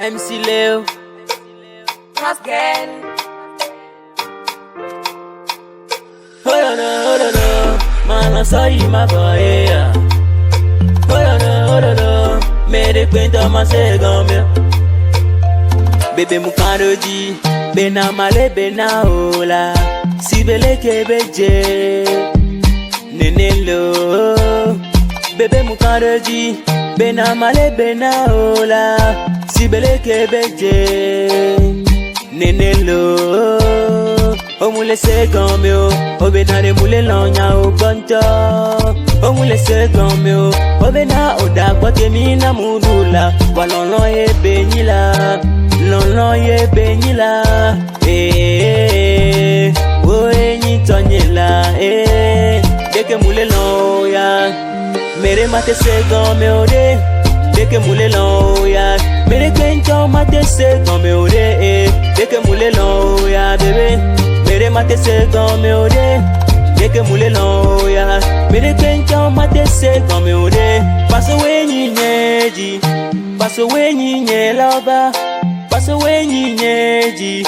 MC Leo, Rascal. hold on, man, I saw you, my boy, yeah. Hold on, made it quaint on my second meal. Baby mukaroji, bena male bena ola, sibele kebeje, nene lo. Baby mukaroji, bena male bena ola, sibele kebeje, nene lo. Omule se gombe o, obena de mule lonya o bonto. Omule se gombe o, obena oda kwake mina mudula, walonlo ye benyila. Lon ye benyila, o enyi tonyela, deke mule lon ya, mere mate se gome ode, deke mule lon ya, mere kento mate se gome ode, deke mule lon ya bebe, mere mate se gome ode, deke mule lon ya, mere kento mate se gome ode, paso wenyi nyeji, paso wenyi nye lover. Paso wenyi nyeji,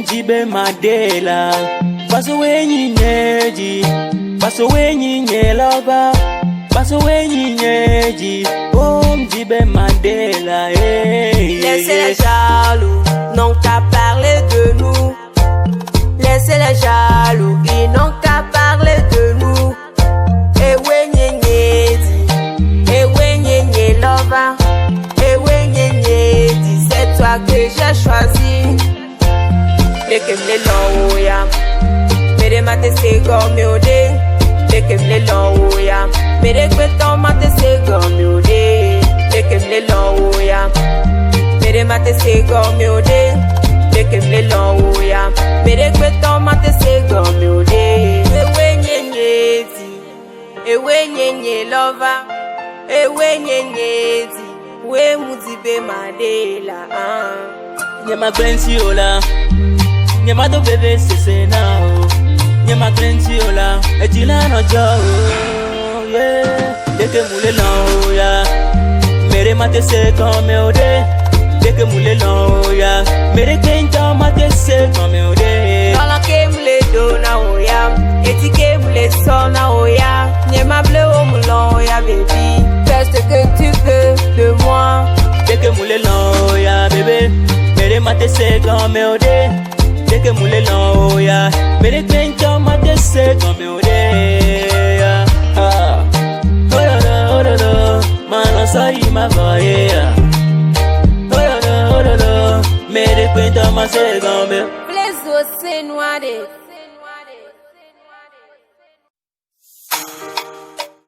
jibe madela. Paso wenyi nyeji, paso wenyi nye lover. Paso wenyi nyeji, jibe madela. Laissez les jaloux, n'ont qu'à parler de nous. Laissez les jaloux, ils n'ont qu'à parler de nous. Et wenyi nyedi, et wenyi nye lover. Toi que j'ai choisi, dès que me l'envoya, mais de mater c'est comme au dé, dès que me l'envoya, mais de que ton mater c'est comme au dé, dès que me l'envoya, mais de mater c'est comme au dé, dès que me l'envoya, mais de que ton mater c'est comme au dé. Ewe nyenye lover, ewe nyenye we muzibe madela Nyama grenzi ola, nyama do bebe sese na o. Nyama grenzi ola, ejila no jo o. Yeah, deke mule lo ya, mere mate se come ode. Deke mule lo ya, mere kenta mate se come ode. Lola ke mule do na o ya, eti ke mule so na o ya. Nyama ble o mulo ya baby. Fais ce que tu veux de moi. Dès que moule l'en ya bébé, mere mate se comme ode. Dès que moule l'en ya, mere kento mate se comme ode. Oh man, sorry my boy. Oh mere kento mate se comme. Les os c'est noir.